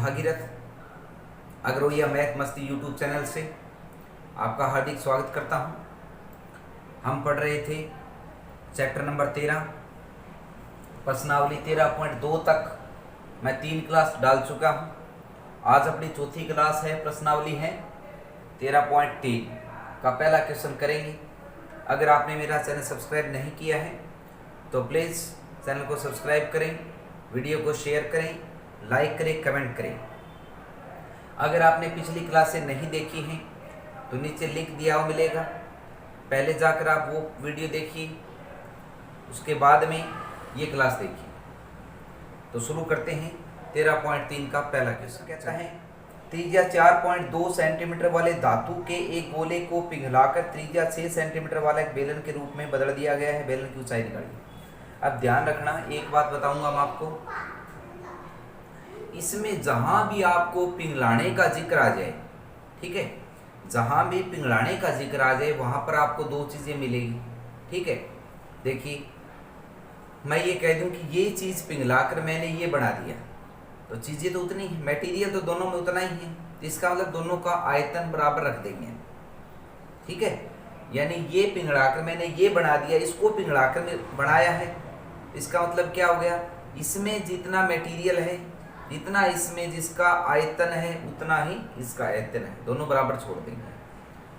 Bhagirath अग्रोया math मस्ती YouTube channel से आपका हार्दिक स्वागत करता हूं। हम पढ़ रहे थे चैप्टर नंबर 13 प्रश्नावली 13.2 तक मैं 3 क्लास डाल चुका हूं। आज अपनी चौथी क्लास है, प्रश्नावली है 13.3 का पहला क्वेश्चन करेंगे। अगर आपने मेरा चैनल सब्सक्राइब नहीं किया है तो प्लीज़ चैनल को सब्सक्राइब करें, वीडियो को शेयर करें, लाइक करें, कमेंट करें। अगर आपने पिछली क्लासें नहीं देखी हैं तो नीचे लिंक दिया हुआ मिलेगा, पहले जाकर आप वो वीडियो देखिए, उसके बाद में ये क्लास देखिए। तो शुरू करते हैं 13.3 का पहला क्वेश्चन। कहता है त्रिज्या 4.2 सेंटीमीटर वाले धातु के एक गोले को पिघलाकर त्रिज्या 6 सेंटीमीटर वाला एक बेलन के रूप में बदल दिया गया है। बेलन की ऊंचाई निकालिए। अब ध्यान रखना, एक बात बताऊंगा मैं आपको, इसमें जहां भी आपको पिघलाने का जिक्र आ जाए, ठीक है, जहां भी पिघलाने का जिक्र आ जाए वहां पर आपको दो चीजें मिलेगी, ठीक है। देखिए, मैं ये कह दूं कि ये चीज पिघलाकर मैंने ये बना दिया तो चीजें तो उतनी ही, मटेरियल तो दोनों में उतना ही है, तो इसका मतलब दोनों का आयतन बराबर रख देंगे, ठीक है। यानी ये पिघलाकर मैंने ये बना दिया, इसको पिघलाकर बनाया है, इसका मतलब क्या हो गया, इसमें जितना मटेरियल है, जितना इसमें जिसका आयतन है उतना ही इसका आयतन है, दोनों बराबर छोड़ देंगे।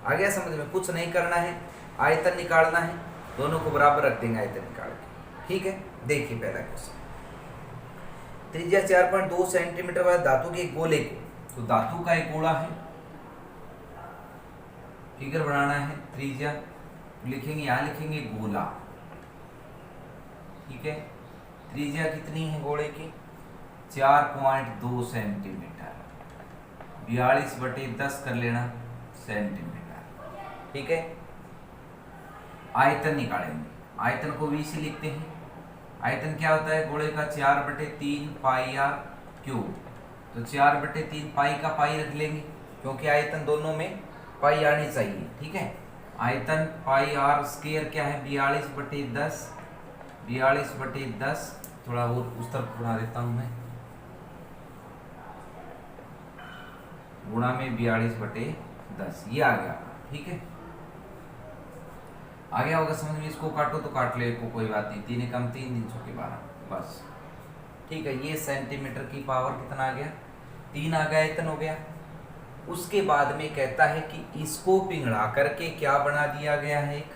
आ गया समझ में? कुछ नहीं करना है, आयतन निकालना है, दोनों को बराबर रख देंगे आयतन निकाल के, ठीक है। देखिए पहला क्वेश्चन, त्रिज्या 4.2 सेंटीमीटर वाले धातु के गोले को, तो धातु का एक गोला है, फिगर बनाना है, त्रिज्या लिखेंगे, यहां लिखेंगे गोला, ठीक है। त्रिज्या कितनी है गोले की? 4.2 सेंटीमीटर, 42/10 कर लेना सेंटीमीटर, ठीक है। आयतन निकालेंगे, आयतन को v से लिखते हैं। आयतन क्या होता है गोले का? 4/3 पाई आर क्यूब, तो 4/3 पाई का पाई रख लेंगे क्योंकि आयतन दोनों में पाई आनी चाहिए, ठीक है। आयतन पाई आर स्क्वायर क्या है? 42/10, 42/10, थोड़ा और उस तरफ बना देता हूं मैं, गुणा में 42/10, ये आ गया, ठीक है। आ गया होगा समझ में? इसको काटो तो काट ले, को कोई बात नहीं, 3 एकम 3, 3 चौके 12, बस, ठीक है। ये सेंटीमीटर की पावर कितना आ गया? 3 आ गया, आयतन हो गया। उसके बाद में कहता है कि इसको पिघला करके क्या बना दिया गया है? एक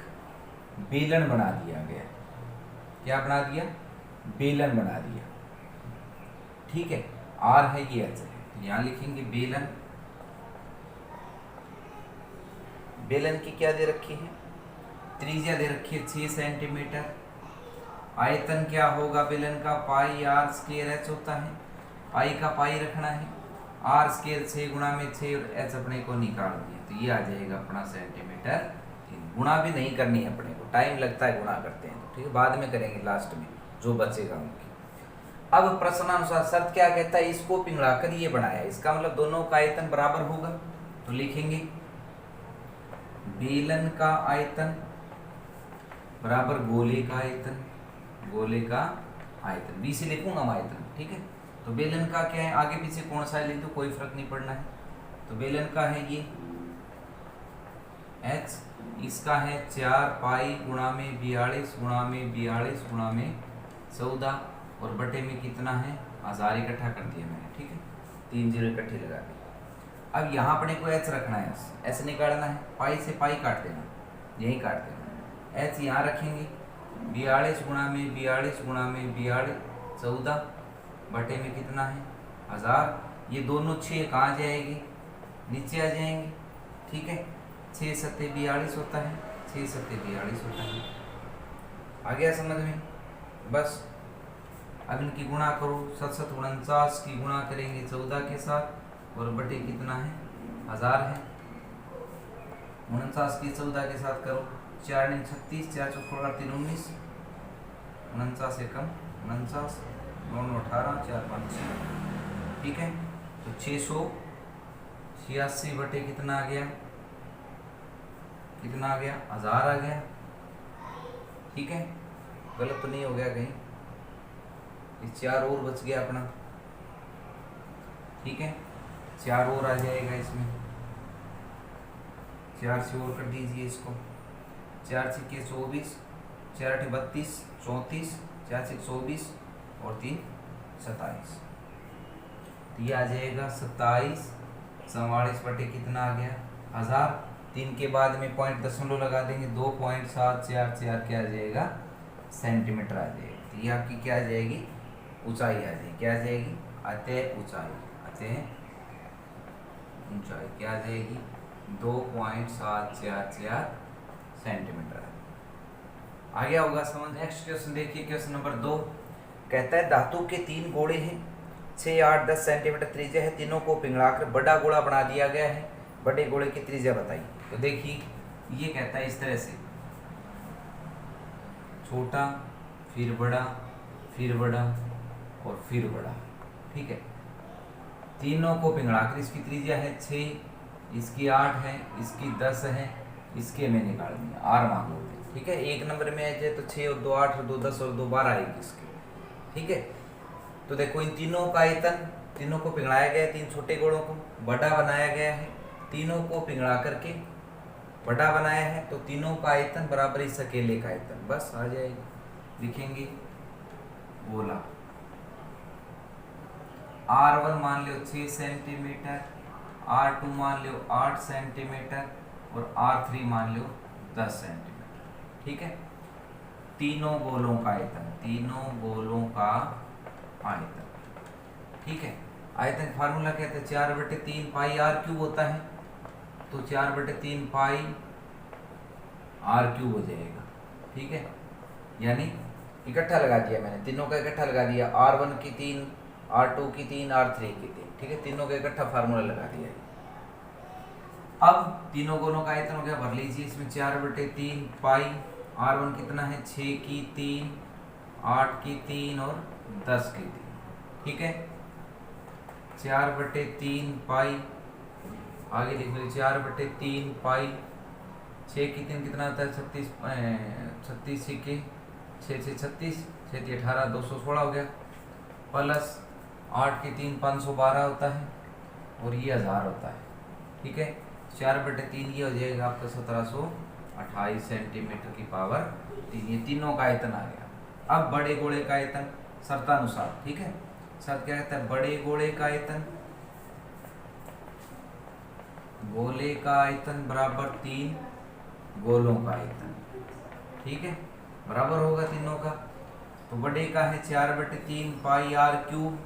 बेलन बना दिया गया। क्या बना दिया? बेलन बना दिया, ठीक है। आर है, ये एच है, यहां लिखेंगे बेलन। बेलन की क्या दे रखी है? त्रिज्या दे रखी है 6 सेंटीमीटर। आयतन क्या होगा बेलन का? पाई आर स्क्वायर एच होता है, पाई का पाई रखना है, आर स्क्वायर 6 गुणा में 6 और एच अपने को निकाल दिया, तो ये आ जाएगा अपना सेंटीमीटर। गुणा भी नहीं करनी है अपने को, टाइम लगता है गुणा करते हैं, ठीक है, बाद में करेंगे लास्ट में जो बचेगा उनकी। अब प्रश्नानुसार शर्त क्या कहता है? इसको पिघलाकर ये बनाया, इसका मतलब दोनों का आयतन बराबर होगा, तो लिखेंगे बेलन का आयतन बराबर गोले का आयतन, गोले का आयतन, बी से लिखूंगा मैं आयतन, ठीक है। तो बेलन का क्या है, आगे पीछे कौन सा लिख दो, कोई फर्क नहीं पड़ना है। तो बेलन का है ये h, इसका है 4 पाई गुणा में 42 गुणा में 42 गुणा में 14 और बटे में कितना है? 1000 इकट्ठा कर दिया मैंने, ठीक है, 3 जीरो इकट्ठे लगा दिए। अब यहाँ अपने को h रखना है, s निकालना है, पाई से पाई काट देना, यही काट देना, h यहाँ रखेंगे, 42 गुणा में 42 गुणा में 42, 14 बटे में कितना है? 1000। ये दोनों 6 कहाँ जाएगी? नीचे आ जाएंगे, ठीक है। 6 सत्ते 42 होता है, 6 सत्ते 42 होता है। आ गया समझ में? बस अब इनकी गुणा करो, 7 49 की गुणा करेंगे 14 के साथ और बटे कितना है? 1000 है। 49 की 14 के साथ करो, 4 9 36, 4 4 16 3 19, 49 एकम 49, 9 9 18, 4 5 6, ठीक है। तो 686 बटे कितना आ गया? कितना आ गया? 1000 आ गया, ठीक है। गलत तो नहीं हो गया कहीं? ये 4 और बच गया अपना, ठीक है, 4 और आ जाएगा इसमें, 4 से और कर दीजिए इसको, 4 छक्के 24, 4 आठे 32, 34, 4 से 24 और 3 27। तो ये आ जाएगा 27 44 बटे कितना आ गया 1000। 3 के बाद में पॉइंट दशमलव लगा देंगे, 2.744 क्या आ जाएगा सेंटीमीटर आ जाएगा। तो ये आपकी क्या आ जाएगी ऊंचाई आ जाएगी, क्या आ जाएगी अतः ऊंचाई, अतः ऊंचाई क्या आ जाएगी 2.744 सेंटीमीटर। आ गया होगा समझ। नेक्स्ट क्वेश्चन देखिए, क्वेश्चन नंबर 2 कहता है धातु के 3 गोले हैं, 6, 8, 10 सेंटीमीटर त्रिज्या है, तीनों को पिघलाकर बड़ा गोला बना दिया गया है, बड़े गोले की त्रिज्या बताइए। तो देखिए ये कहता है इस तरह से, छोटा फिर बड़ा फिर बड़ा और फिर बड़ा, ठीक है। तीनों को पिघलाकर इसकी त्रिज्या है 6, इसकी 8 है, इसकी 10 है, इसके में निकालनी है आर मान लो, ठीक है। 1 नंबर में आ जाए तो 6 और 2 8 और 2 10 और 2 12 आएगी इसकी, ठीक है। तो देखो इन तीनों का आयतन, तीनों को पिघलाया गया है, 3 छोटे गोलों को बड़ा बनाया गया है, तीनों को पिघला करके बड़ा बनाया है, तो तीनों का आयतन बराबर इस अकेले का आयतन, बस आ जाएगा। लिखेंगे गोला R1 मान लो 6 सेंटीमीटर, R2 मान लो 8 सेंटीमीटर और R3 मान लो 10 सेंटीमीटर, ठीक है। तीनों गोलों का आयतन, तीनों गोलों का आयतन, ठीक है। आयतन फार्मूला कहते हैं 4/3 पाई आर क्यूब होता है, तो 4/3 पाई आर क्यूब हो जाएगा, ठीक है। यानी इकट्ठा लगा दिया मैंने, तीनों का इकट्ठा लगा दिया, R1 की 3, R2 की 3, R3 की 3, ठीक है। तीनों का इकट्ठा फार्मूला लगा दिया। अब तीनों गोलों का आयतन हो गया, भर लीजिए इसमें 4/3 पाई, R1 कितना है 6 की 3, 8 की 3 और 10 की 3, ठीक है। 4/3 पाई, आगे लिख लीजिए 4/3 पाई, 6 की 3 कितना होता है 36, 36 के 6 से 36, 6 से 18, 216 हो गया, प्लस 8 की 3 512 होता है और ये 1000 होता है, ठीक है। 4/3 ये हो जाएगा आपका 1728 सेंटीमीटर की पावर 3, ये तीनों का आयतन आ गया। अब बड़े गोले का आयतन शर्तानुसार, ठीक है। शर्त क्या कहता है, बड़े गोले का आयतन, गोले का आयतन बराबर 3 गोलों का आयतन, ठीक है, बराबर होगा तीनों का। तो बड़े का है 4/3 पाई आर क्यूब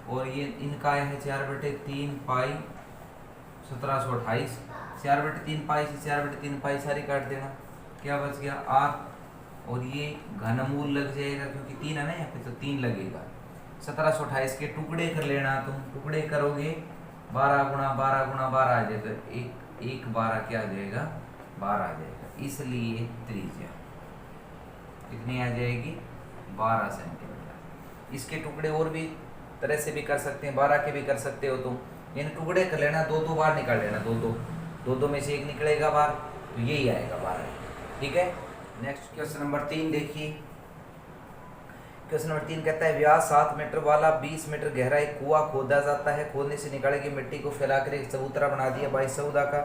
और ये इनका है 4/3 पाई 1728। 4/3 पाई से 4/3 पाई सारी काट देना, क्या बच गया आर, और ये घनमूल लग जाएगा क्योंकि 3 है ना यहाँ पे, तो 3 लगेगा। 1728 के टुकड़े कर लेना, तुम टुकड़े करोगे 12 गुणा 12 गुणा 12 आ जाएगा, एक 12 क्या आ जाएगा 12 आ जाएगा, इसलिए त्रिज्या कितनी आ जाएगी 12 सेंटीमीटर। इसके टुकड़े और भी तरह से भी कर सकते हैं, 12 के भी कर सकते हो तुम, इन टुकड़े कर लेना, 2 बार निकाल लेना, 2 में से एक निकलेगा बार, तो यही आएगा 12, ठीक है। नेक्स्ट क्वेश्चन नंबर 3 देखिए, क्वेश्चन नंबर 3 कहता है व्यास 7 मीटर वाला 20 मीटर गहरा एक कुआं खोदा जाता है, खोदने से निकाले गई मिट्टी को फैलाकर एक चबूतरा बना दिया 22 का,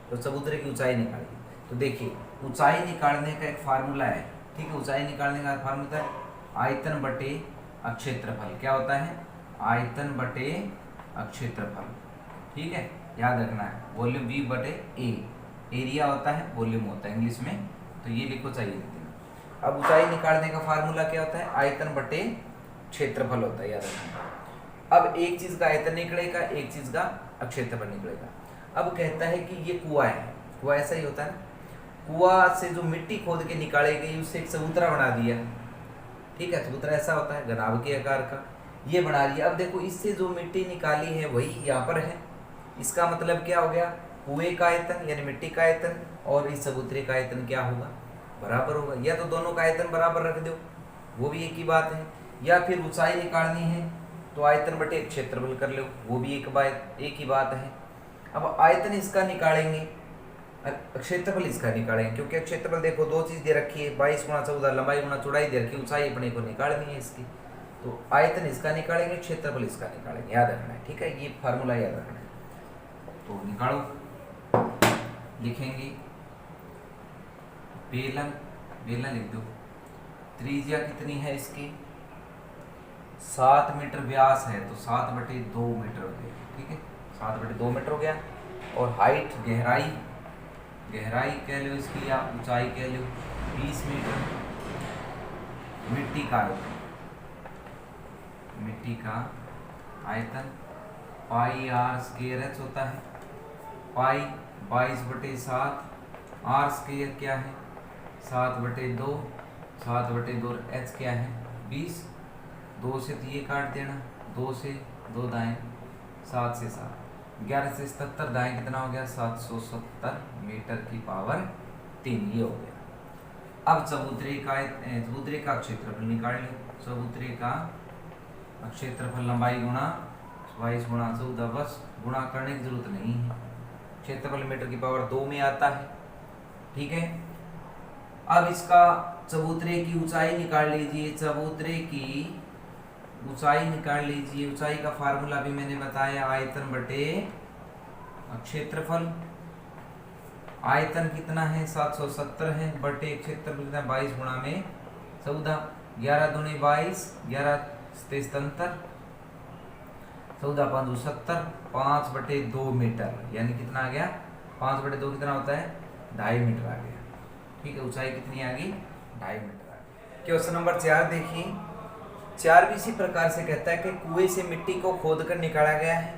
तो चबूतरे की ऊंचाई निकाली। तो देखिए ऊंचाई निकालने का एक फार्मूला है, ठीक है। ऊंचाई निकालने का फार्मूला है आयतन बटे अक्षेत्रफल, क्या होता है आयतन बटे अक्षेत्रफल, ठीक है, याद रखना है। वॉल्यूम V बटे A, एरिया होता है वॉल्यूम होता है इंग्लिश में, तो ये लिखो चाहिए। अब ऊंचाई निकालने का फार्मूला क्या होता है आयतन बटे क्षेत्रफल होता है, याद रखना। अब एक चीज का आयतन निकलेगा, एक चीज का अक्षेत्रफल निकलेगा। अब कहता है कि ये कुआं है, कुआं ऐसा ही होता है, कुआं से जो मिट्टी खोद के निकाली गई उससे एक चबूतरा बना दिया, ठीक है। चबूतरा ऐसा होता है घनाभ के आकार का, ये बना लिया। अब देखो इससे जो मिट्टी निकाली है वही यहाँ पर है, इसका मतलब क्या हो गया कुएं का आयतन यानी मिट्टी का आयतन और इस चबूतरे का आयतन क्या होगा बराबर होगा, या तो दोनों का आयतन बराबर रख दो वो भी एक ही बात है, या फिर ऊंचाई निकालनी है तो आयतन बटे क्षेत्रफल कर लो वो भी एक ही बात है। अब आयतन इसका निकालेंगे, क्षेत्रफल इसका निकालेंगे, क्योंकि क्षेत्रफल देखो 2 चीज दे रखी है 22 गुणा 14 लंबाई गुणा चौड़ाई दे रखी है, ऊंचाई अपने को निकालनी है इसकी, तो आयतन इसका निकालेंगे, क्षेत्रफल इसका निकालेंगे, याद रखना है, ठीक है, ये फार्मूला याद रखना है। तो निकालो, लिखेंगे बेलन, बेलन लिख दो, त्रिज्या कितनी है इसकी 7 मीटर व्यास है, तो 7/2 मीटर हो गया, ठीक है, 7/2 मीटर हो गया। और हाइट गहराई, गहराई कह लो इसकी या ऊंचाई कह लो 20 मीटर। मिट्टी का आयतन, मिट्टी का आयतन पाई आर स्क्वायर एच होता है, पाई 22/7, आर स्क्वायर क्या है 7/2, 7/2 एच क्या है 20, 2 से तो ये काट देना, 2 से 2 दाएं 7 से 7, 11 से 77 दाएं कितना हो गया 770 मीटर की पावर 3, ये हो गया। अब चबूतरे का क्षेत्रफल निकाल लो, चबूतरे का क्षेत्रफल लंबाई गुणा 22 गुणा 14, बस गुणा करने की जरूरत नहीं है, क्षेत्रफल मीटर की पावर 2 में आता है, ठीक है। अब इसका चबूतरे की ऊंचाई निकाल लीजिए, चबूतरे की ऊंचाई निकाल लीजिए, ऊंचाई का फार्मूला भी मैंने बताया, आयतन बटे क्षेत्रफल। आयतन कितना है 770 है, बटे क्षेत्रफल कितना 22 गुणा में 14, 11 दूनी 22, 11 77, 14 5 70, 5/2 मीटर, यानी कितना आ गया 5/2 कितना होता है 2.5 मीटर आ गया, ठीक है। ऊंचाई कितनी आ गई 2.5 मीटर आ गई। क्वेश्चन नंबर 4 देखिए, 4 भी इसी प्रकार से कहता है कि कुएं से मिट्टी को खोदकर निकाला गया है।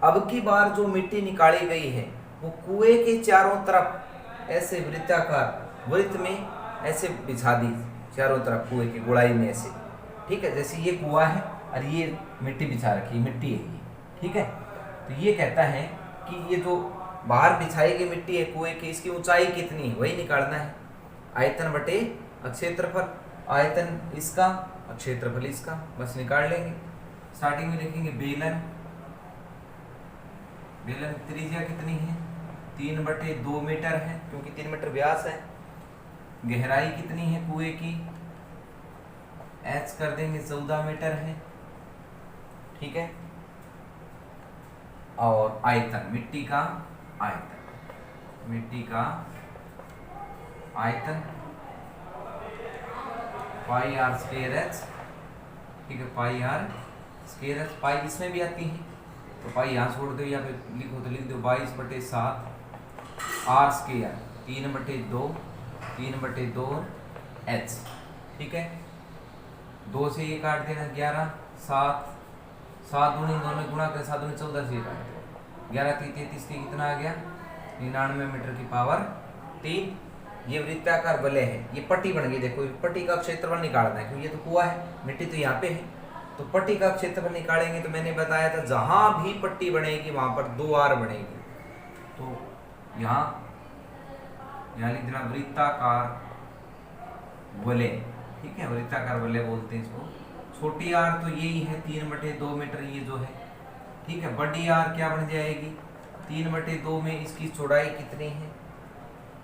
अब की बार जो मिट्टी निकाली गई है वो कुएं के चारों तरफ ऐसे वृत्ताकार वृत्त में ऐसे बिछा दी, चारों तरफ कुएं की गुड़ाई में ऐसे, ठीक है। जैसे ये कुआं है और ये मिट्टी बिछा रखी है, मिट्टी है ये, ठीक है। तो ये कहता है कि ये जो बाहर बिछाई गई मिट्टी है कुएं की, इसकी ऊंचाई कितनी है वही निकालना है। आयतन बटे क्षेत्रफल, आयतन इसका क्षेत्रफल इसका, बस निकाल लेंगे। स्टार्टिंग में लिखेंगे बेलन, बेलन त्रिज्या कितनी है 3/2 मीटर है, क्योंकि 3 मीटर व्यास है। गहराई कितनी है कुएं की, एच कर देंगे 14 मीटर है, ठीक है। और आयतन, मिट्टी का आयतन, मिट्टी का आयतन पाई आर स्क्वायर एच, ठीक है, पाई आर स्क्वायर एच। पाई इसमें भी आती है तो पाई यहाँ छोड़ दो, या फिर लिखो तो लिख दो 22/7, आर स्क्वायर 3/2 एच, ठीक है। 2 से ये काट देना 11, 7 7 दूनी दोनों गुणा कर 7 दूनी 14 से ये काट देना, 11 3 33 कितना आ गया 99 मीटर की पावर 3। ये वृत्ताकार वलय है, ये पट्टी बन गई, देखो पट्टी का क्षेत्रफल निकालना है क्योंकि ये तो कुआं है, मिट्टी तो यहाँ पे है, तो पट्टी का क्षेत्रफल निकालेंगे। तो मैंने बताया था जहां भी पट्टी बनेगी वहां पर 2 आर बनेगी, तो यहाँ लिख देना वृत्ताकार वलय, ठीक है, वृत्ताकार वलय बोलते हैं इसको। छोटी आर तो यही है 3/2 मीटर ये जो है, ठीक है। बड़ी आर क्या बन जाएगी 3/2 में इसकी चौड़ाई कितनी है,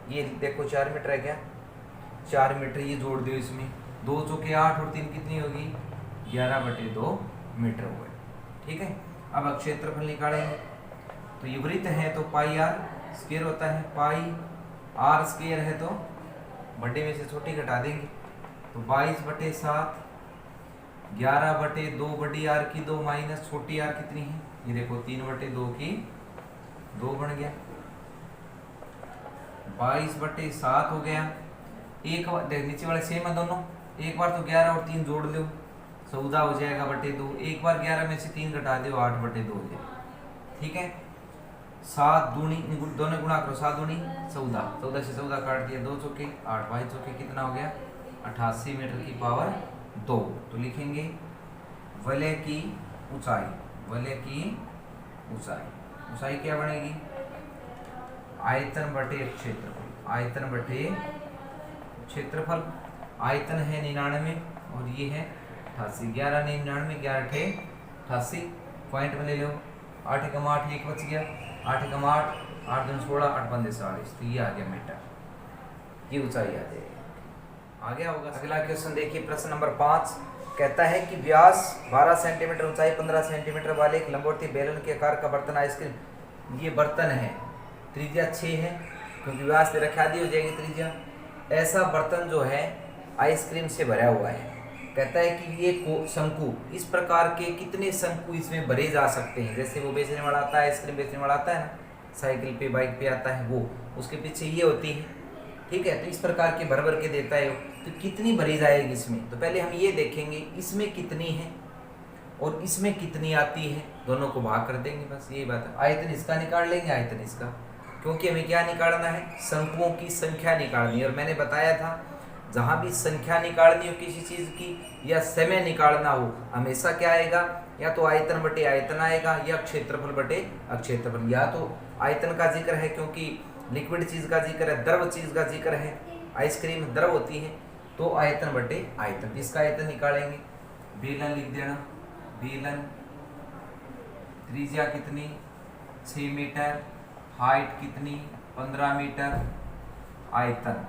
ये देखो 4 मीटर है क्या, 4 मीटर, ये जोड़ दो इसमें, 2 चौके 8 और 3 कितनी होगी 11/2 मीटर हो गए, ठीक है। अब क्षेत्रफल निकालेंगे, तो ये वृत्त है तो पाई आर स्क्वायर होता है, पाई आर स्क्वायर है तो बड़े में से छोटी घटा देंगे, तो 22/7, 11/2, बड़ी आर की 2 माइनस छोटी आर कितनी है, ये देखो 3/2 की 2 बन गया, 22/7 हो गया। एक देख नीचे वाले सेम है दोनों, एक बार तो 11 और 3 जोड़ लो 14 हो जाएगा बटे 2, एक बार 11 में से 3 घटा दो 8/2 हो जाएगा, ठीक है। 7 दूनी दोनों गुणा करो, 7 दूनी 14, 14 से 14 काट दिया, 2 चौके 8, 22 चौके कितना हो गया 88 मीटर की पावर 2। तो लिखेंगे वलय की ऊंचाई, वलय की ऊंचाई, ऊंचाई क्या बनेगी आयतन बटे क्षेत्रफल, आयतन बटे क्षेत्रफल। आयतन है 99 और ये है 88, 11 ने 99, 11 88, पॉइंट में ले लो, 8 एकम 8 1 बच गया, 8 एकम 8, 8 दूनी 16, 8 पंजे 40, तो ये आ गया मीटर, ये ऊंचाई आ जाएगी। आ गया होगा। अगला क्वेश्चन देखिए, प्रश्न नंबर 5 कहता है कि व्यास 12 सेंटीमीटर, ऊंचाई 15 सेंटीमीटर वाले एक लंबवती बेलन के आकार का बर्तन आइसक्रीम, ये बर्तन है, त्रिज्या 6 है क्योंकि व्यास से रखा दी हो जाएगी त्रिज्या। ऐसा बर्तन जो है आइसक्रीम से भरा हुआ है। कहता है कि ये शंकु, इस प्रकार के कितने शंकु इसमें भरे जा सकते हैं। जैसे वो बेचने वाला आता है, आइसक्रीम बेचने वाला आता है ना, साइकिल पे बाइक पे आता है, वो उसके पीछे ये होती है, ठीक है। तो इस प्रकार के भर भर के देता है, तो कितनी भरी जाएगी इसमें। तो पहले हम ये देखेंगे इसमें कितनी है और इसमें कितनी आती है, दोनों को भाग कर देंगे, बस यही बात है। आयतन इसका निकाल लेंगे, आयतन इसका, क्योंकि हमें क्या निकालना है, शंकुओं की संख्या निकालनी है। और मैंने बताया था जहाँ भी संख्या निकालनी हो किसी चीज़ की या समय निकालना हो, हमेशा क्या आएगा, या तो आयतन बटे आयतन आएगा या क्षेत्रफल बटे क्षेत्रफल। या तो आयतन का जिक्र है क्योंकि लिक्विड चीज़ का जिक्र है, द्रव चीज़ का जिक्र है, आइसक्रीम द्रव होती है, तो आयतन बटे आयतन, इसका आयतन निकालेंगे। बेलन लिख देना, बेलन त्रिज्या कितनी 6 मीटर, हाइट कितनी 15 मीटर, आयतन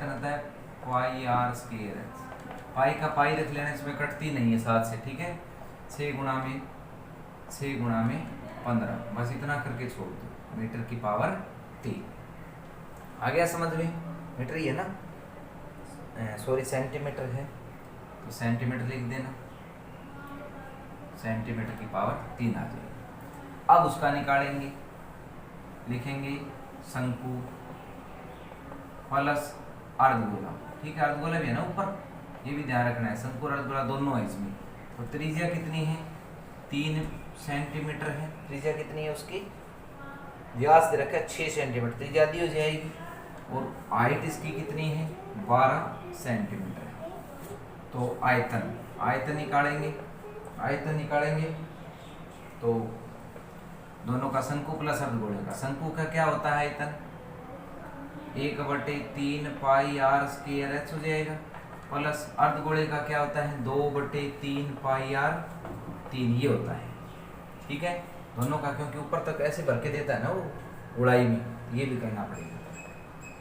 होता है पाई आर स्क्वायर। पाई का पाई रख लेना, इसमें कटती नहीं है साथ से, ठीक है। 6 गुणा में 15, बस इतना करके छोड़ दो, मीटर की पावर 3। आ गया समझ में, मीटर ही है ना, सॉरी सेंटीमीटर है, तो सेंटीमीटर लिख देना, सेंटीमीटर की पावर 3 आ जाएगी। अब उसका निकालेंगे, लिखेंगे शंकु प्लस अर्धगोला, ठीक है, अर्धगोला भी है ना ऊपर, ये भी ध्यान रखना है, शंकु और अर्धगोला दोनों है इसमें। तो त्रिज्या कितनी है 3 सेंटीमीटर है, त्रिज्या कितनी है उसकी, व्यास दे रखा है 6 सेंटीमीटर, त्रिज्या दी हो जाएगी। और हाइट इसकी कितनी है 12 सेंटीमीटर है। तो आयतन निकालेंगे, तो दोनों का शंकु प्लस अर्धगोले का, शंकु का क्या होता है आयतन 1/3 पाई आर स्क्वायर एच हो जाएगा, प्लस अर्धगोले का क्या होता है 2/3 पाई आर 3, ये होता है, ठीक है। दोनों का क्योंकि ऊपर तक ऐसे भर के देता है ना वो गुड़ाई में, ये भी करना पड़ेगा।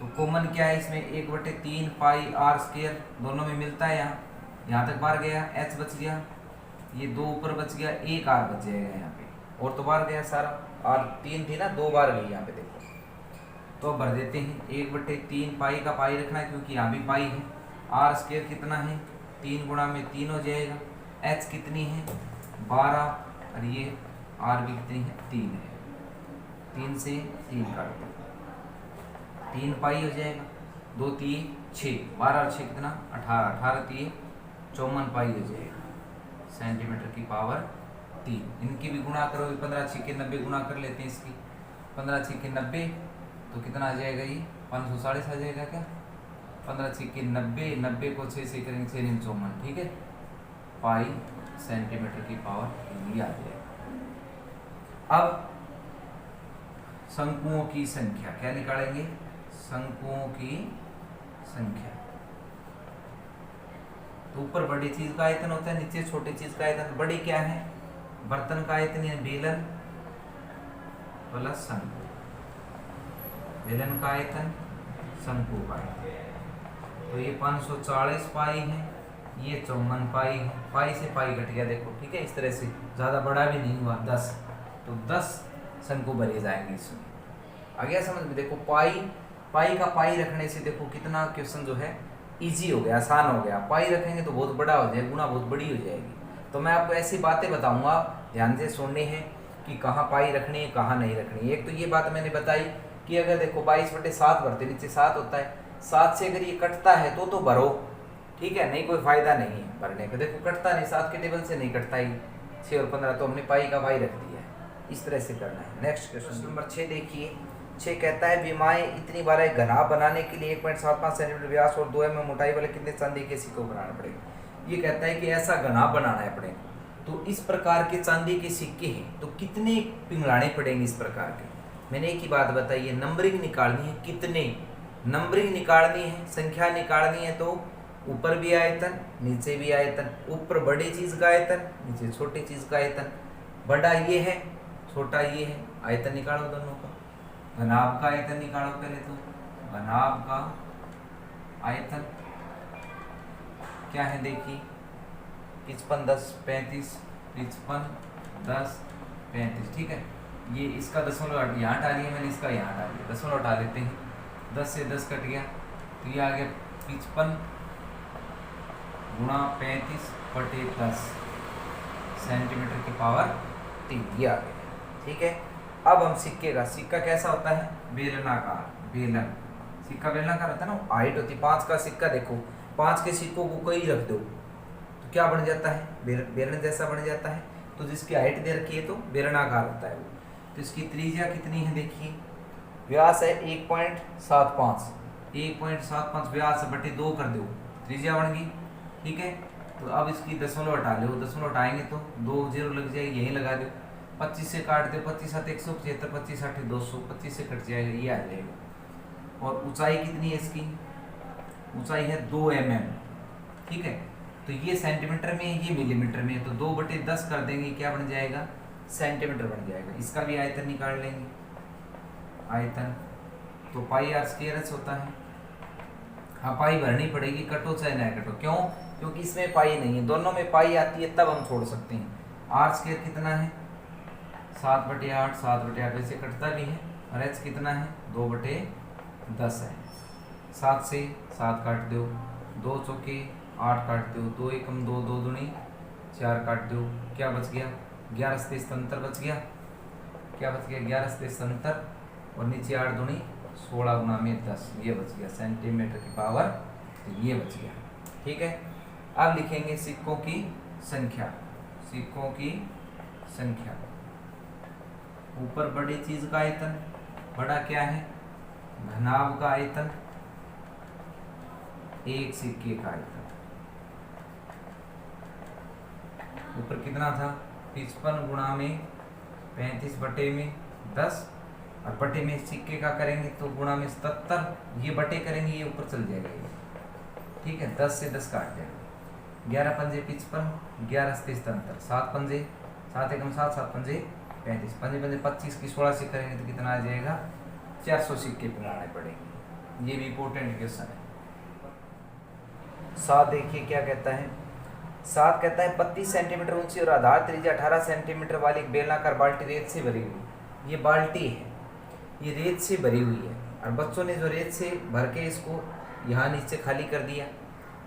तो कॉमन क्या है इसमें 1/3 पाई आर स्क्वायर, दोनों में मिलता है, यहाँ तक बाहर गया, एच बच गया, ये 2 ऊपर बच गया, 1 आर बच जाएगा यहाँ पे, और तो बाहर गया सारा, आर 3 थी ना, 2 बार गई यहाँ पे देखो। तो भर देते हैं 1/3 पाई का पाई रखना है क्योंकि यहाँ भी पाई है, आर स्क्वायर कितना है 3 गुणा में 3 हो जाएगा, एच कितनी है 12, और ये आर भी कितनी है 3 है, 3 से 3 काट दो, 3 पाई हो जाएगा, 2 3 6, 12 और 6 कितना 18, 18 3 54 पाई हो जाएगा, सेंटीमीटर की पावर 3। इनकी भी गुणा करो, 15 6 के 90 गुणा कर लेते हैं इसकी, 15 6 के 90, तो कितना आ जाएगा ये 540 आ जाएगा क्या, 15 6 के 90, 90 को 6 से करेंगे 6 × 54, ठीक है, पाई सेंटीमीटर की पावर 3 आ जाएगा। अब शंकुओं की संख्या क्या निकालेंगे, शंकुओं की संख्या, तो ऊपर बड़ी चीज का आयतन होता है, नीचे छोटी चीज का आयतन। बड़ी क्या है, बर्तन का आयतन है बेलन प्लस शंकु, बेलन का आयतन शंकु का आयतन, तो ये 540 पाई है, ये 54 पाई है, पाई से पाई कट गया देखो, ठीक है, इस तरह से ज़्यादा बड़ा भी नहीं हुआ 10, तो 10 शंकु भरे जाएंगे इसमें। आ गया समझ में, देखो पाई का पाई रखने से देखो कितना क्वेश्चन जो है इजी हो गया, आसान हो गया। पाई रखेंगे तो बहुत बड़ा हो जाएगा, गुना बहुत बड़ी हो जाएगी। तो मैं आपको ऐसी बातें बताऊंगा, ध्यान से सुननी है कि कहाँ पाई रखनी है कहाँ नहीं रखनी है। एक तो ये बात मैंने बताई कि अगर देखो 22/7 भरते, नीचे 7 होता है, 7 से अगर ये कटता है तो भरो, ठीक है, नहीं कोई फायदा नहीं है भरने का। देखो कटता नहीं, 7 के टेबल से नहीं कटता ही, 6 और 15, तो हमने पाई का पाई रख दिया है, इस तरह से करना है। नेक्स्ट क्वेश्चन नंबर 6 देखिए, 6 कहता है विमाएं इतनी बार एक घना बनाने के लिए 1.75 सेंटीमीटर व्यास और 2 mm मोटाई वाले कितने चांदी के सिक्कों को बनाना पड़ेगा। ये कहता है कि ऐसा घना बनाना है अपने, तो इस प्रकार के चांदी के सिक्के हैं, तो कितने पिघलाने पड़ेंगे इस प्रकार के। मैंने एक ही बात बताई है, नंबरिंग निकालनी है, कितने नंबरिंग निकालनी है, संख्या निकालनी है, तो ऊपर भी आयतन नीचे भी आयतन, ऊपर बड़ी चीज का आयतन नीचे छोटी चीज का आयतन, बड़ा ये है छोटा ये है, आयतन निकालो दोनों का। घनाभ का आयतन निकालो पहले, तो घनाभ का आयतन क्या है देखिए, 55 10 35, 55 10 35, ठीक है। ये इसका दशमलव यहाँ हटा लिया मैंने, इसका यहाँ हटा लिया, दशमलव हटा लेते हैं, 10 से 10 कट गया तो ये आ गया 55 गुणा 35/10 सेंटीमीटर की पावर 3, ये आ गया, ठीक है। अब हम सिक्के का, सिक्का कैसा होता है, बेलनाकार, बेलन, सिक्का बेलनाकार होता है ना, हाइट होती है 5 का सिक्का, देखो 5 के सिक्कों को कहीं रख दो तो क्या बन जाता है, बेलन जैसा बन जाता है। तो जिसकी हाइट दे रखी है तो बेलनाकार होता है वो। तो इसकी त्रिज्या कितनी है देखिए, व्यास है 1.75, 1.75 व्यास बटे 2 कर दो, त्रिज्या बन गई, ठीक है। तो अब इसकी दशमलव हटा लो, दशमलव हटाएंगे तो 2 0 लग जाएगी, यहीं लगा दो, 25 से काट दो, 25 7 175, 25 8 200, 25 से कट जाएगा, ये आ जाएगा। और ऊंचाई कितनी है इसकी, ऊंचाई है 2 mm, ठीक है। तो ये सेंटीमीटर में है, ये मिलीमीटर में है, तो 2/10 कर देंगे, क्या बन जाएगा, सेंटीमीटर बन जाएगा। इसका भी आयतन निकाल लेंगे, आयतन तो पाई आर स्क्वायर होता है। हाँ पाई भरनी पड़ेगी, कटो चाहे ना कटो, क्यों, क्योंकि इसमें पाई नहीं है, दोनों में पाई आती है तब हम छोड़ सकते हैं। आर स्क्वायर कितना है, 7/8, 7/8 वैसे कटता भी है, और एच कितना है, 2/10 है। 7 से 7 काट दो, 2 चौके 8 काट दो, 2 एकम 2, 2 दूनी 4 काट दो, क्या बच गया, 11 से 77 बच गया, क्या बच गया, 11 से 77, और नीचे 8 दूनी 16 गुना में 10, ये बच गया सेंटीमीटर की पावर, तो ये बच गया, ठीक है। अब लिखेंगे सिक्कों की संख्या, सिक्कों की संख्या। ऊपर बड़ी चीज का आयतन, बड़ा क्या है, घनाभ का आयतन, एक सिक्के का आयतन। ऊपर कितना था, 55 गुणा में 35 बटे में 10, और बटे में सिक्के का करेंगे तो गुणा में 77, ये बटे करेंगे ये ऊपर चल जाएगा ये, ठीक है। 10 से 10 काट जाएगा, 11 पंजे 55, 11 से 77, 7 पंजे 7 एकम 7, 7 पंजे 35, पंजे पंजे 25 की 16 से करेंगे तो कितना आ जाएगा, 400 सिक्के बनाने पड़ेंगे। ये भी इंपॉर्टेंट क्वेश्चन है। 7 देखिए क्या कहता है, 7 कहता है 32 सेंटीमीटर ऊंची और आधार त्रिज्या 18 सेंटीमीटर वाली एक बेलनाकार बाल्टी रेत से भरी हुई। ये बाल्टी है, ये रेत से भरी हुई है, और बच्चों ने जो रेत से भर के इसको यहाँ नीचे खाली कर दिया,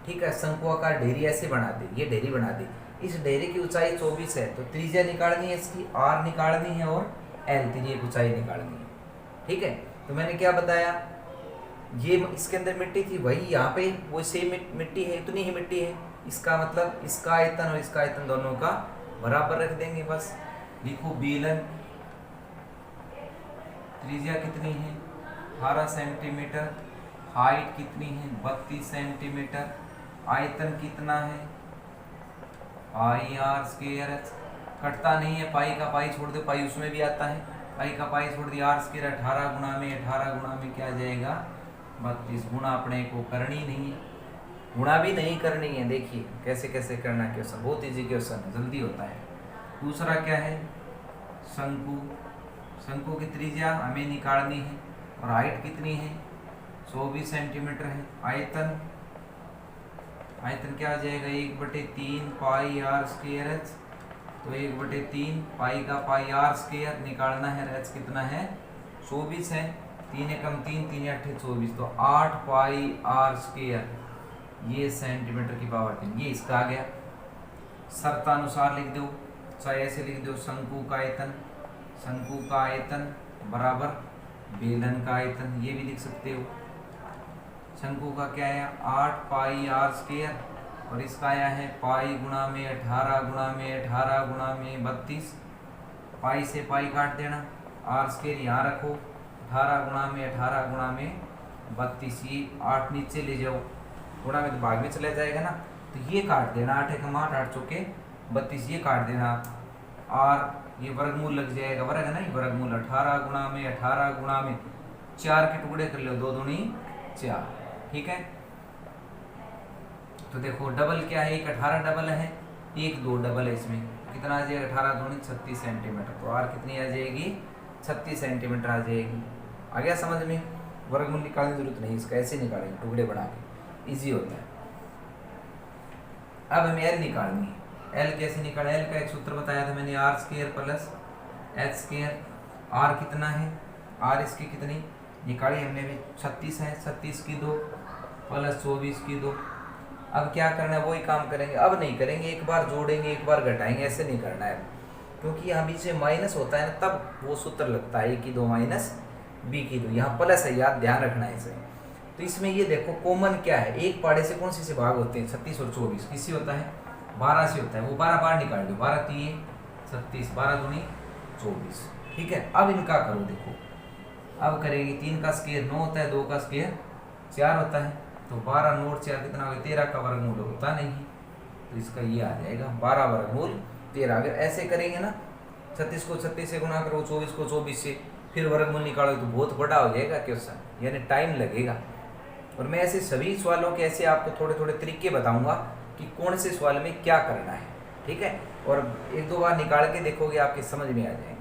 ठीक है। शंकुआकार ढेरी ऐसे बना दे, ये ढेरी बना दे, इस ढेरी की ऊंचाई 24 है, तो त्रिज्या निकालनी है इसकी, आर निकालनी है, और एल त्रिज्या की ऊंचाई निकालनी है, ठीक है। तो मैंने क्या बताया, ये इसके अंदर मिट्टी थी, वही यहाँ पे वो सेम मिट्टी है, इतनी ही मिट्टी है, इसका मतलब इसका आयतन और इसका आयतन दोनों का बराबर रख देंगे बस। लिखो बेलन, त्रिज्या कितनी है 18 सेंटीमीटर, हाइट कितनी है 32 सेंटीमीटर, आयतन कितना है पाई आर स्क्वायर एच, कटता नहीं है, पाई का पाई छोड़ दो, पाई उसमें भी आता है, पाई का पाई छोड़ दिया, आर स्क्वायर 18 गुणा में क्या आ जाएगा 32, गुणा अपने को करनी नहीं है, गुणा भी नहीं करनी है। देखिए कैसे कैसे करना है क्वेश्चन, बहुत इजी क्वेश्चन है, जल्दी होता है। दूसरा क्या है, शंकु, शंकु की त्रिज्या हमें निकालनी है, और हाइट कितनी है 24 सेंटीमीटर है। आयतन, आयतन क्या आ जाएगा 1/3 पाई आर स्क्वायर एच, तो 1/3 पाई का पाई आर स्क्वायर निकालना है, एच कितना है 24 है, 3 एकम 3, 3 8 24, तो 8 पाई आर स्क्वायर, ये सेंटीमीटर की पावर 3, ये इसका आ गया। शर्तानुसार लिख दो, चाहे ऐसे लिख दो, शंकु का आयतन, शंकु का आयतन बराबर बेलन का आयतन, ये भी लिख सकते हो। शंकु का क्या है 8 पाई आर स्क्वायर, और इसका आया है पाई गुणा में 18 गुणा में 32, पाई से पाई काट देना, आर स्क्वायर यहाँ रखो, 18 गुणा में 32, ये 8 नीचे ले जाओ, गुणा में तो भाग में चला जाएगा ना, तो ये काट देना, 8 एकम 8, 8 चौके 32, ये काट देना, आर ये वर्गमूल लग जाएगा, वर्ग है ना, ये वर्गमूल 18 गुणा में 4 के टुकड़े कर लो, 2 दूनी 4, ठीक है। तो देखो डबल क्या है, एक 18 डबल है, एक 2 डबल है, इसमें कितना आ जाएगा 18 दूनी 36 सेंटीमीटर, तो आर कितनी आ जाएगी 36 सेंटीमीटर आ जाएगी। आ गया समझ में, वर्गमूल निकालने की जरूरत नहीं, इसका ऐसे निकालेंगे टुकड़े बना के। इजी होता है। अब हमें एल निकालनी है। एल कैसे निकाले? एल का एक सूत्र बताया था मैंने, R square plus H square. R कितना है? आर इसकी कितनी निकाली हमने भी 36 है, 36 की 2 प्लस 24 की 2। अब क्या करना है? वही काम करेंगे। अब नहीं करेंगे एक बार जोड़ेंगे एक बार घटाएंगे, ऐसे नहीं करना है, क्योंकि यहाँ बीच में माइनस होता है ना, तब वो सूत्र लगता है, ए की 2 माइनस बी की 2। यहाँ प्लस है, याद ध्यान रखना है इसे। तो इसमें ये देखो कॉमन क्या है, एक पाड़े से कौन से भाग होते हैं? 36 और 24। किससे होता है? 12 से होता है। वो 12 बाहर निकाल दो, 12 3 36, 12 दूनी 24। ठीक है, अब इनका करो। देखो अब करेंगे, 3 का स्क्वायर 9 होता है, 2 का स्क्वायर 4 होता है, तो 12 नोट 4 कितना हो गया? 13 का वर्गमूल होता नहीं, तो इसका ये आ जाएगा 12 वर्गमूल 13। अगर ऐसे करेंगे ना, 36 को 36 से गुना करो, 24 को 24 से, फिर वर्गमूल निकालो, तो बहुत बड़ा हो जाएगा क्वेश्चन, यानी टाइम लगेगा। और मैं ऐसे सभी सवालों के ऐसे आपको थोड़े थोड़े तरीके बताऊंगा कि कौन से सवाल में क्या करना है। ठीक है, और एक दो बार निकाल के देखोगे आपके समझ में आ जाएंगे।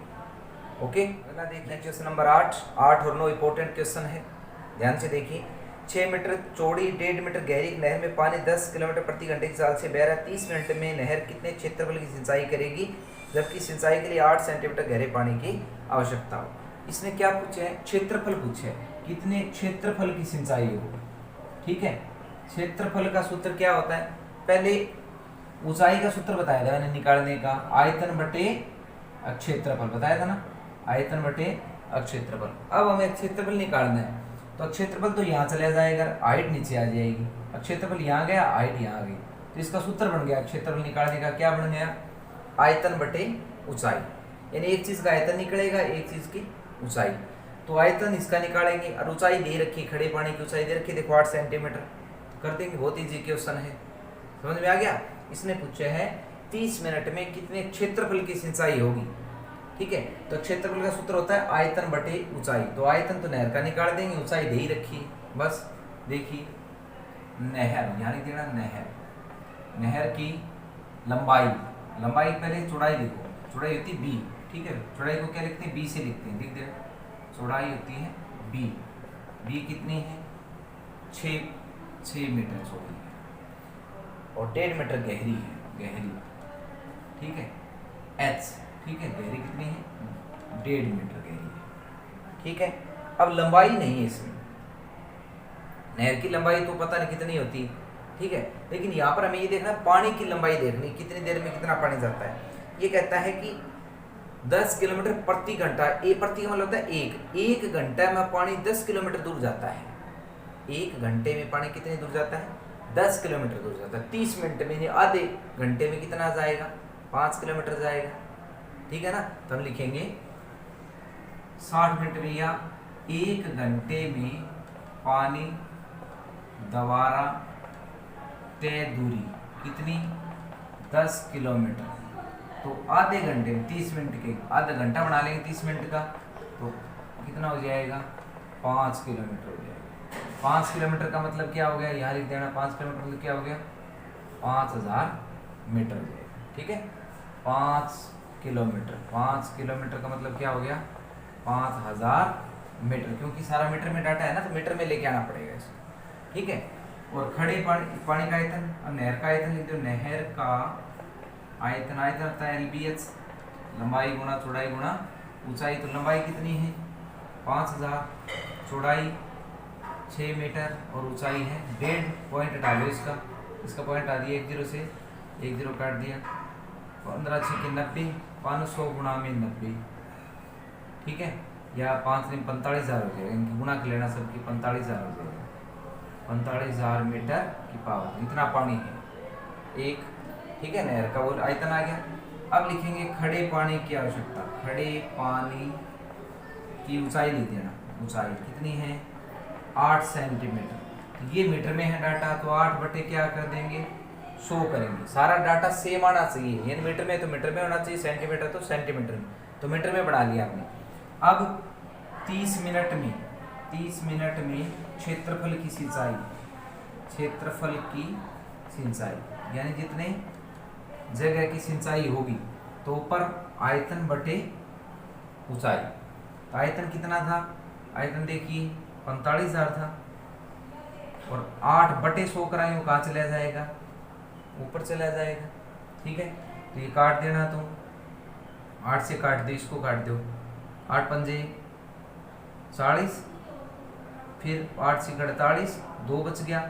ओके, अगला देखिए क्वेश्चन नंबर 8 और 9 इंपॉर्टेंट क्वेश्चन है, ध्यान से देखिए। 6 मीटर चौड़ी 1.5 मीटर गहरी नहर में पानी 10 किलोमीटर प्रति घंटे की चाल से बह रहा है। 30 मिनट में नहर कितने क्षेत्रफल की सिंचाई करेगी, जबकि सिंचाई के लिए 8 सेंटीमीटर गहरे पानी की आवश्यकता हो। इसने क्या पूछे है? क्षेत्रफल पूछे है, कितने क्षेत्रफल की सिंचाई हो। ठीक है, क्षेत्रफल का सूत्र क्या होता है? पहले ऊंचाई का सूत्र बताया था मैंने निकालने का, आयतन बटे क्षेत्रफल बताया था ना, आयतन बटे क्षेत्रफल। अब हमें क्षेत्रफल निकालना है, तो क्षेत्रफल तो यहाँ चला जाएगा, हाइट नीचे आ जाएगी। क्षेत्रफल यहाँ गया, हाइट यहाँ आ गई, तो इसका सूत्र बन गया क्षेत्रफल निकालने का। क्या बन गया? आयतन बटे ऊंचाई, यानी एक चीज का आयतन निकलेगा, एक चीज की ऊंचाई। तो आयतन इसका निकालेंगे और ऊंचाई दे रखी, खड़े पानी की ऊंचाई दे रखी, देखो 8 सेंटीमीटर कर देंगे। बहुत ईजी क्वेश्चन है, समझ में आ गया। इसने पूछा है 30 मिनट में कितने क्षेत्रफल की सिंचाई होगी। ठीक है, तो क्षेत्रफल का सूत्र होता है आयतन बटे ऊंचाई। तो आयतन तो नहर का निकाल देंगे, ऊंचाई दे ही रखी, बस देखिए नहर यहाँ लिख देना, नहर की लंबाई, लंबाई पहले चौड़ाई लिखो, चौड़ाई होती है बी। ठीक है, चौड़ाई को क्या लिखते हैं? बी से लिखते हैं, लिख देना चौड़ाई होती है बी। बी कितनी है? 6 मीटर चौड़ी है और 1.5 मीटर गहरी है, गहरी। ठीक है, एच, ठीक है, गहरी कितनी है? 1.5 मीटर गहरी है। ठीक है, अब लंबाई नहीं है इसमें, नहर की लंबाई तो पता नहीं कितनी होती। ठीक है, लेकिन यहाँ पर हमें ये देखना पानी की लंबाई देखनी, कितनी देर में कितना पानी जाता है। ये कहता है कि 10 किलोमीटर प्रति घंटा, ए प्रति का मतलब होता है एक घंटा में पानी 10 किलोमीटर दूर जाता है। एक घंटे में पानी कितने दूर जाता है? 10 किलोमीटर दूर जाता है। 30 मिनट में, आधे घंटे में कितना जाएगा? 5 किलोमीटर जाएगा। ठीक है ना, तो हम लिखेंगे 60 मिनट में या 1 घंटे में पानी द्वारा तय दूरी कितनी? 10 किलोमीटर। तो आधे घंटे में 30 मिनट के, आधा घंटा बना लेंगे 30 मिनट का, तो कितना हो जाएगा? 5 किलोमीटर हो जाएगा। 5 किलोमीटर का मतलब क्या हो गया? यहाँ लिख देना 5 किलोमीटर मतलब क्या हो गया? 5000 मीटर हो जाएगा। ठीक है, 5 किलोमीटर, 5 किलोमीटर का मतलब क्या हो गया? 5000 मीटर, क्योंकि सारा मीटर में डाटा है ना, तो मीटर में लेके आना पड़ेगा इसको। ठीक है, और खड़े पानी का आयतन और नहर का आयतन लिख दो। नहर का आयतन, आयतन होता है LBH, लंबाई गुणा चौड़ाई गुणा ऊंचाई। तो लंबाई कितनी है? 5000, चौड़ाई 6 मीटर और ऊंचाई है 1.5। पॉइंट डालो इसका, इसका पॉइंट आ दिया 10 से, 10 काट दिया, 15 6 के 90, 500 गुणा में 90। ठीक है, या 5 दिन 45,000 हो जाएगा, इनकी गुणा कर लेना सबकी, 45,000 हो जाएगा। 45,000 मीटर की पावर, इतना पानी है एक। ठीक है, नहर का वो आयतन आ गया। अब लिखेंगे खड़े पानी की आवश्यकता। खड़े पानी की ऊंचाई लिख देना, ऊंचाई कितनी है? 8 सेंटीमीटर। तो ये मीटर में है डाटा, तो 8 बटे क्या कर देंगे? 100 करेंगे। सारा डाटा सेम आना चाहिए, यानी मीटर में तो मीटर में होना चाहिए, सेंटीमीटर तो सेंटीमीटर में, तो मीटर में बना लिया हमने। अब 30 मिनट में, 30 मिनट में क्षेत्रफल की सिंचाई, क्षेत्रफल की सिंचाई यानी जितने जगह की सिंचाई होगी, तो ऊपर आयतन बटे ऊंचाई। तो आयतन कितना था? आयतन देखिए 45,000 था। और 8/100 कराएंगे वो कहाँ चला जाएगा, ऊपर चला जाएगा। ठीक है, तो ये काट देना, तुम 8 से काट दो, इसको काट दो, 8 पंजे 40, फिर 8 से 48, 2 बच गया,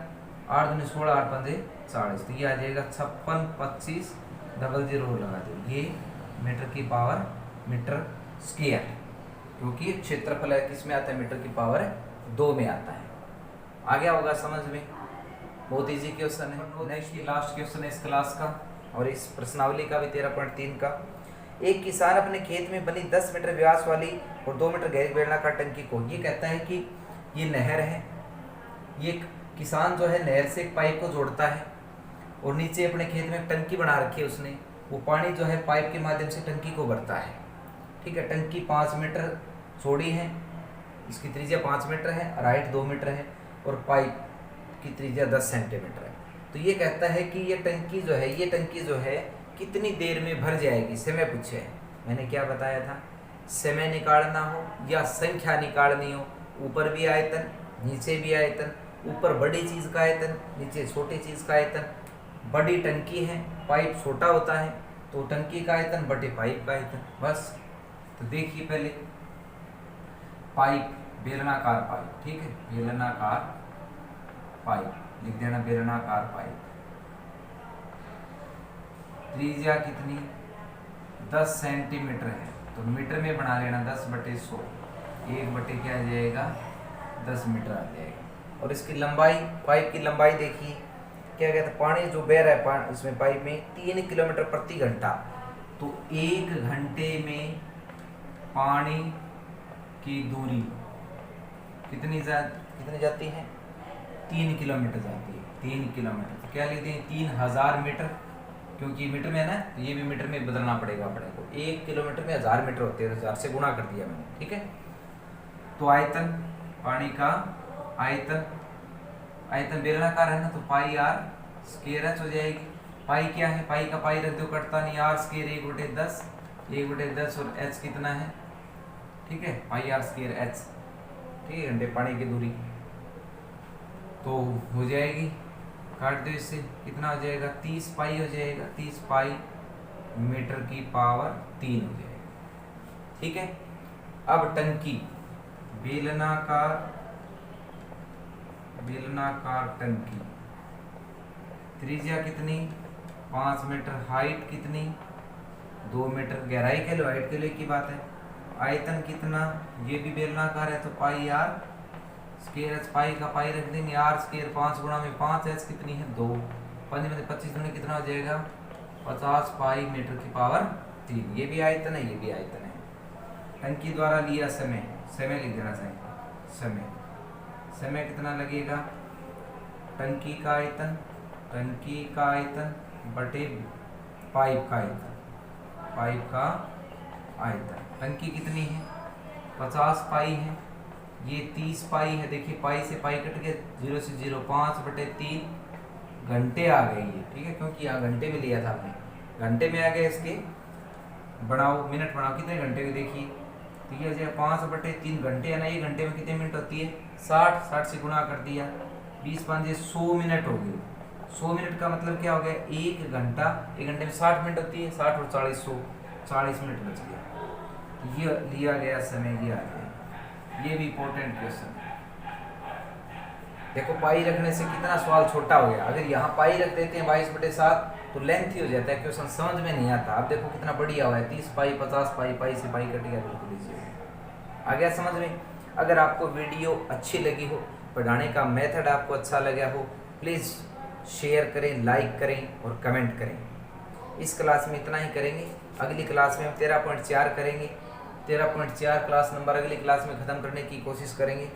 8 दूनी 16, 8 पंजे 40, तो ये आ जाएगा 56 25 00 लगा दो। ये मीटर की पावर मीटर स्क्वायर, क्योंकि क्षेत्रफल किस में आता है, मीटर की पावर 2 में आता है। आ गया होगा समझ में, बहुत इजी क्वेश्चन है। नेक्स्ट लास्ट क्वेश्चन है इस क्लास का और इस प्रश्नावली का भी 13.3 का। एक किसान अपने खेत में बनी 10 मीटर व्यास वाली और 2 मीटर गहरी बेलनाकार टंकी को, ये कहता है कि ये नहर है, ये किसान जो है नहर से एक पाइप को जोड़ता है और नीचे अपने खेत में एक टंकी बना रखी है उसने, वो पानी जो है पाइप के माध्यम से टंकी को भरता है। ठीक है, टंकी 5 मीटर चौड़ी है, इसकी त्रिज्या 5 मीटर है और हाइट 2 मीटर है और पाइप की त्रिज्या 10 सेंटीमीटर है। तो ये कहता है कि ये टंकी जो है कितनी देर में भर जाएगी, समय पूछे है। मैंने क्या बताया था, समय निकालना हो या संख्या निकालनी हो, ऊपर भी आयतन नीचे भी आयतन, ऊपर बड़ी चीज़ का आयतन नीचे छोटी चीज़ का आयतन। बड़ी टंकी है, पाइप छोटा होता है, तो टंकी का आयतन बटे पाइप का आयतन, बस। तो देखिए पहले पाइप, बेलनाकार पाइप, ठीक है, बेलनाकार पाइप लिख देना, बेलनाकार पाइप, त्रिज्या कितनी 10 सेंटीमीटर है, तो मीटर में बना लेना 10/100, 1 क्या आ जाएगा 10 मीटर आ जाएगा। और इसकी लंबाई, पाइप की लंबाई देखिए क्या कहता है, पानी जो बह रहा है इसमें पाइप में 3 किलोमीटर प्रति घंटा, तो 1 घंटे में पानी की दूरी कितनी जाती है, 3 किलोमीटर जाती है, 3 किलोमीटर। तो क्या लिखते हैं 3000 मीटर, क्योंकि मीटर में है ना, तो ये भी मीटर में बदलना पड़ेगा अपने को। 1 किलोमीटर में 1000 मीटर होते हैं, 1000 से गुणा कर दिया मैंने। ठीक है, तो आयतन, पानी का आयतन बेलनाकार है ना, तो पाई r स्क्वायर h हो जाएगी। पाई क्या है, पाई का पाई रख दो, कटता नहीं, r स्क्वायर 1/10 और h कितना है, ठीक है, पाई r स्क्वायर h, ठीक है, घंटे पानी की दूरी तो हो जाएगी, काट दो इससे, कितना हो जाएगा 30 पाई हो जाएगा, 30 पाई मीटर की पावर 3 हो जाएगा। ठीक है, अब टंकी, बेलनाकार टंकी, त्रिज्या कितनी 5 मीटर, हाइट कितनी 2 मीटर, गहराई के लिए हाइट के लिए की बात है। आयतन कितना, ये भी बेलनाकार है, तो पाई r स्क्वायर h, पाई का पाई रख देंगे, r स्क्वायर 5 गुणा में 5, h कितनी है 2, 5 में 25 गुणे कितना हो जाएगा 50 पाई मीटर की पावर 3। ये भी आयतन है, ये भी आयतन है। टंकी द्वारा लिया समय लिख देना चाहिए, समय कितना लगेगा, टंकी का आयतन बटे पाइप का आयतन। टंकी कितनी है 50 पाई है, ये 30 पाई है, देखिए पाई से पाई कट गया, 0 से 0, 5/3 घंटे आ गई है। ठीक है, क्योंकि यहाँ घंटे में लिया था आपने, घंटे में आ गया। इसके मिनट बनाओ, कितने घंटे के देखिए, तो ये हो जाएगा 5/3 घंटे है ना, ये घंटे में कितने मिनट होती है 60 से गुणा कर दिया, 20 5 100 मिनट हो गए। 100 मिनट का मतलब क्या हो गया, 1 घंटा, 1 घंटे में 60 मिनट होती है, 60 और 40 100, 40 मिनट बच गया। ये लिया गया समय, ये आ गया। ये भी इंपॉर्टेंट क्वेश्चन है। देखो पाई रखने से कितना सवाल छोटा हो गया, अगर यहाँ पाई रख देते हैं 22/7 तो लेंथ ही हो जाता है, क्वेश्चन समझ में नहीं आता। अब देखो कितना बढ़िया हुआ है, 30 पाई 50 पाई, पाई से पाई कट गया, बिल्कुल इजी आ गया समझ में। अगर आपको वीडियो अच्छी लगी हो, पढ़ाने का मेथड आपको अच्छा लगा हो, प्लीज़ शेयर करें, लाइक करें और कमेंट करें। इस क्लास में इतना ही करेंगे, अगली क्लास में हम 13.4 करेंगे। 13.4 क्लास नंबर अगली क्लास में ख़त्म करने की कोशिश करेंगे।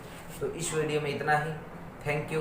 तो इस वीडियो में इतना ही, थैंक यू।